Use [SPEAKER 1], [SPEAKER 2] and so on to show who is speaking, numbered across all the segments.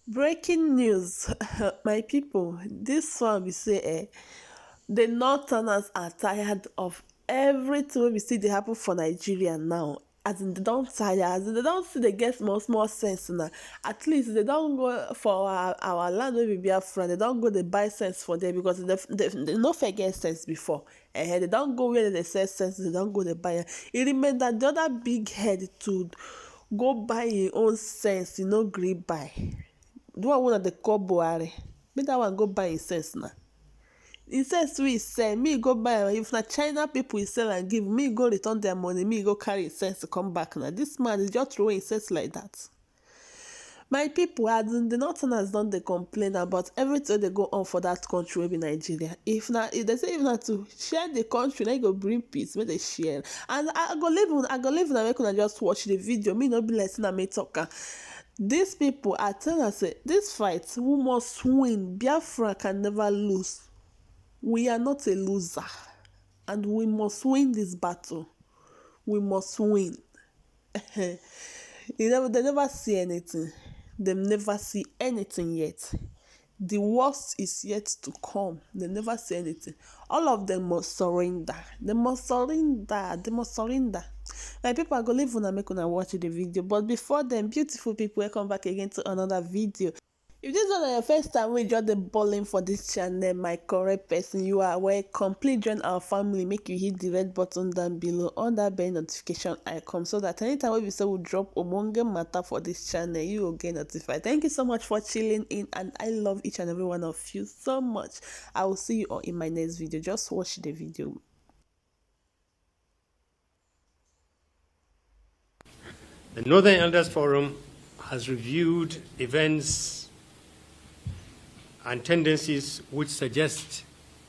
[SPEAKER 1] Breaking news, my people. This one we say, the Northerners are tired of everything wey we see dey happen for Nigeria now. As in, they don tire, as in, they don see dey get small sense now. At least they don go for our land wey be Biafra, they don go dey buy sense for there because they no fit get sense before. They don go where they sell sense, they don go dey buy am. E remain that the other big head to go buy im own sense, e no gree buy. The one wey una dey call Buhari, make that one go buy im sense now. Im sense wey e sell, me go buy am. If na China people e sell am give, me go return their money, me go carry im sense come back now. This man is just throwing im sense like that. My people, as in the Northerners don dey complain about everything wey dey go on for that country wey be Nigeria. If they say if na to share the country, na e go bring peace, make they share. And I go leave una make una just watch the video. Me no be like say na me talk am. These people, I tell us, say this fight, we must win. Biafra can never lose. We are not a loser, and we must win this battle. We must win. They never see anything. They never see anything yet. The worst is yet to come. They never see anything. All of them must surrender. They must surrender. They must surrender. My people, I go leave una make una watch the video. But before then, beautiful people, welcome back again to another video. If this is your first time we just the balling for this channel, my correct person, you are welcome. Please join our family. Make you hit the red button down below on that bell notification icon so that anytime we say we drop omonge matter for this channel, you will get notified. Thank you so much for chilling in, and I love each and every one of you so much. I will see you all in my next video. Just watch the video.
[SPEAKER 2] The Northern Elders Forum has reviewed events and tendencies which suggest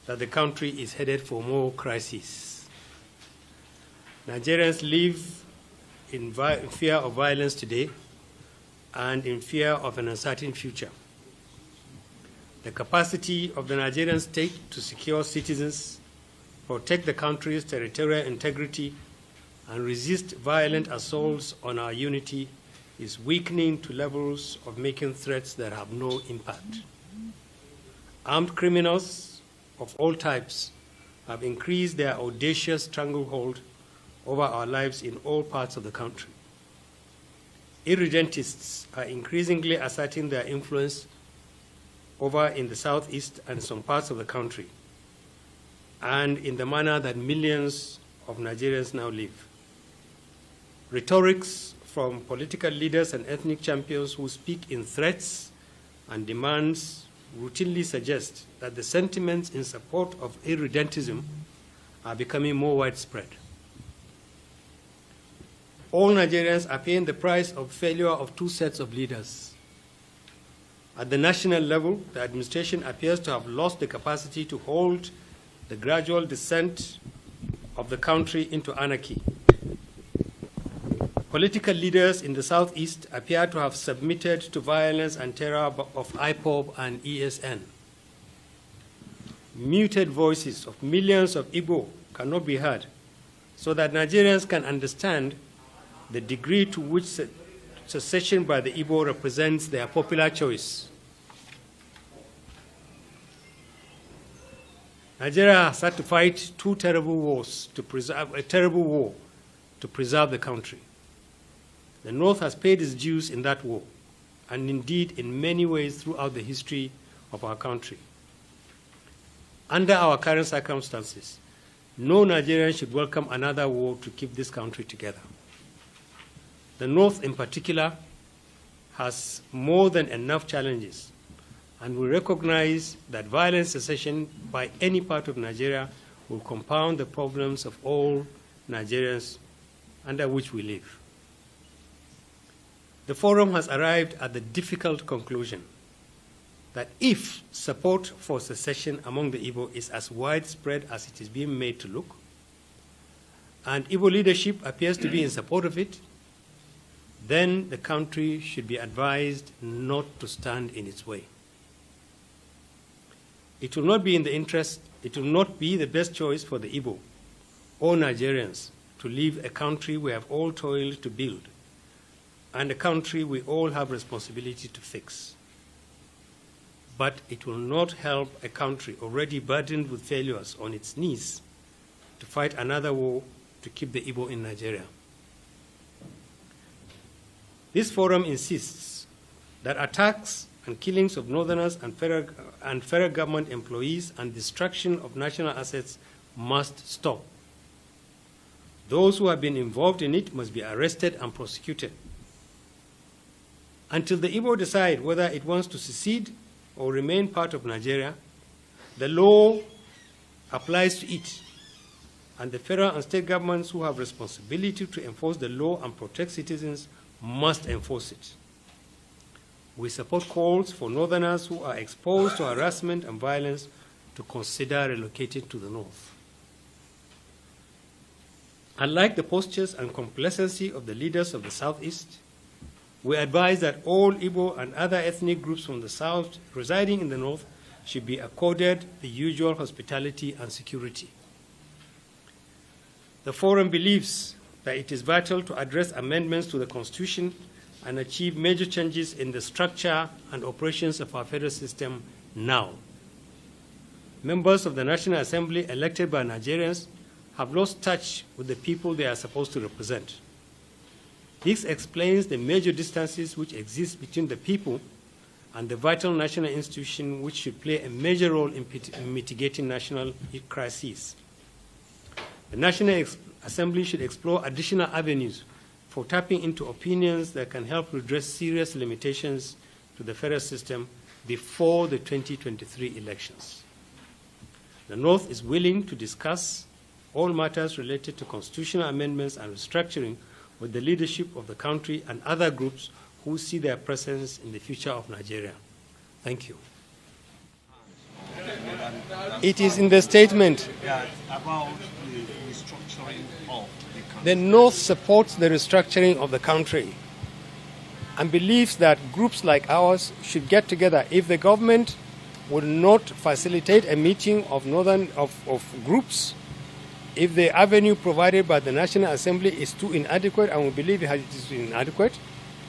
[SPEAKER 2] that the country is headed for more crises. Nigerians live in fear of violence today and in fear of an uncertain future. The capacity of the Nigerian state to secure citizens, protect the country's territorial integrity, and resist violent assaults on our unity is weakening to levels of making threats that have no impact. Armed criminals of all types have increased their audacious stranglehold over our lives in all parts of the country. Irredentists are increasingly asserting their influence over in the southeast and some parts of the country, and in the manner that millions of Nigerians now live. Rhetorics from political leaders and ethnic champions who speak in threats and demands routinely suggest that the sentiments in support of irredentism are becoming more widespread. All Nigerians are paying the price of failure of two sets of leaders. At the national level, the administration appears to have lost the capacity to hold the gradual descent of the country into anarchy. Political leaders in the southeast appear to have submitted to violence and terror of IPOB and ESN. Muted voices of millions of Igbo cannot be heard, so that Nigerians can understand the degree to which secession by the Igbo represents their popular choice. Nigeria has had to fight two terrible wars to preserve the country. The North has paid its dues in that war, and indeed in many ways throughout the history of our country. Under our current circumstances, no Nigerian should welcome another war to keep this country together. The North, in particular, has more than enough challenges, and we recognize that violent secession by any part of Nigeria will compound the problems of all Nigerians under which we live. The Forum has arrived at the difficult conclusion that if support for secession among the Igbo is as widespread as it is being made to look, and Igbo leadership appears to be in support of it, then the country should be advised not to stand in its way. It will not be the best choice for the Igbo or Nigerians to leave a country we have all toiled to build, and a country we all have responsibility to fix. but it will not help a country already burdened with failures on its knees to fight another war to keep the Igbo in Nigeria. This forum insists that attacks and killings of Northerners and federal government employees and destruction of national assets must stop. Those who have been involved in it must be arrested and prosecuted. Until the Igbo decide whether it wants to secede or remain part of Nigeria, the law applies to it, and the federal and state governments who have responsibility to enforce the law and protect citizens must enforce it. We support calls for Northerners who are exposed to harassment and violence to consider relocating to the north. Unlike the postures and complacency of the leaders of the Southeast, we advise that all Igbo and other ethnic groups from the South residing in the North should be accorded the usual hospitality and security. The Forum believes that it is vital to address amendments to the Constitution and achieve major changes in the structure and operations of our federal system now. Members of the National Assembly elected by Nigerians have lost touch with the people they are supposed to represent. This explains the major distances which exist between the people and the vital national institution which should play a major role in mitigating national crises. The National Assembly should explore additional avenues for tapping into opinions that can help redress serious limitations to the federal system before the 2023 elections. The North is willing to discuss all matters related to constitutional amendments and restructuring with the leadership of the country and other groups who see their presence in the future of Nigeria. Thank you. It is in the statement.
[SPEAKER 3] About the restructuring of the country.
[SPEAKER 2] The North supports the restructuring of the country and believes that groups like ours should get together. If the government would not facilitate a meeting of groups, if the avenue provided by the National Assembly is too inadequate, and we believe it is inadequate,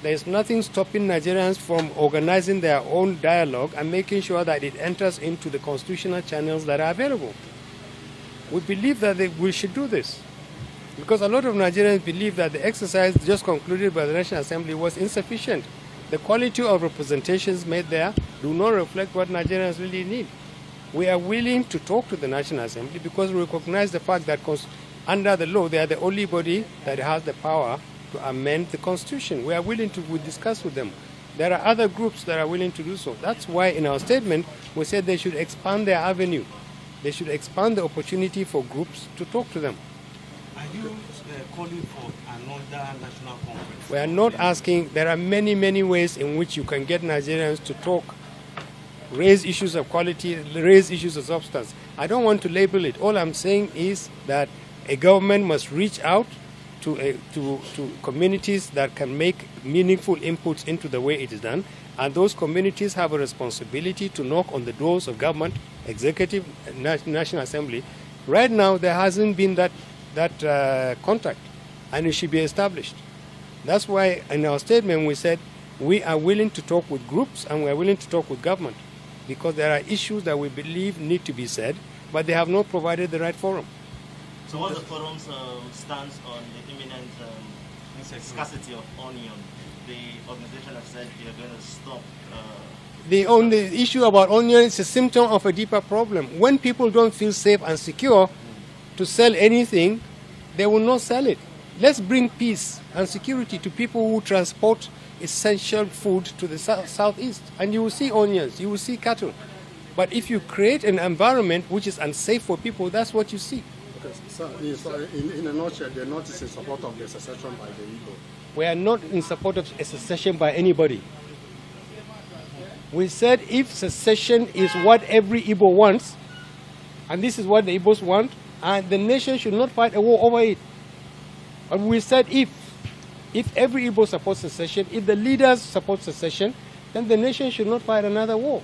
[SPEAKER 2] there is nothing stopping Nigerians from organizing their own dialogue and making sure that it enters into the constitutional channels that are available. We believe that we should do this because a lot of Nigerians believe that the exercise just concluded by the National Assembly was insufficient. The quality of representations made there do not reflect what Nigerians really need. We are willing to talk to the National Assembly because we recognize the fact that under the law, they are the only body that has the power to amend the Constitution. We are willing to discuss with them. There are other groups that are willing to do so. That's why in our statement, we said they should expand their avenue. They should expand the opportunity for groups to talk to them.
[SPEAKER 3] Are you calling for another national conference?
[SPEAKER 2] We are not asking. There are many, many ways in which you can get Nigerians to talk, raise issues of quality, raise issues of substance. I don't want to label it. All I'm saying is that a government must reach out to communities that can make meaningful inputs into the way it is done, and those communities have a responsibility to knock on the doors of government, executive, National Assembly. Right now, there hasn't been that contact, and it should be established. That's why in our statement we said we are willing to talk with groups and we are willing to talk with government because there are issues that we believe need to be said, but they have not provided the right forum.
[SPEAKER 4] So what's the forum's stance on the imminent scarcity of onion? The organization has said they are going to stop.
[SPEAKER 2] The only issue about onion is a symptom of a deeper problem. When people don't feel safe and secure to sell anything, they will not sell it. Let's bring peace and security to people who transport essential food to the southeast. And you will see onions, you will see cattle. But if you create an environment which is unsafe for people, that's what you see.
[SPEAKER 5] Okay, so in a nutshell, the North is in support of the secession by the Igbo.
[SPEAKER 2] We are not in support of a secession by anybody. We said if secession is what every Igbo wants, and this is what the Igbos want, and the nation should not fight a war over it. And we said if every Igbo supports secession, if the leaders support secession, then the nation should not fight another war.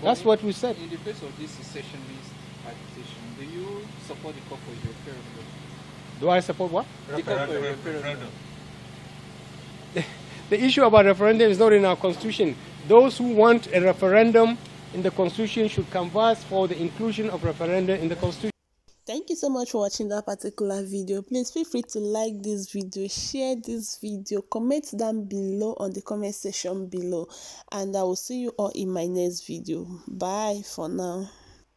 [SPEAKER 2] That's what we said.
[SPEAKER 6] In the face of this secessionist agitation, do you support the call for a referendum?
[SPEAKER 2] Do I support what?
[SPEAKER 6] The call for a referendum.
[SPEAKER 2] The issue about referendum is not in our constitution. Those who want a referendum in the Constitution should canvass for the inclusion of referendum in the Constitution.
[SPEAKER 1] Thank you so much for watching that particular video. Please feel free to like this video, share this video, comment down below on the comment section below, and I will see you all in my next video. Bye for now.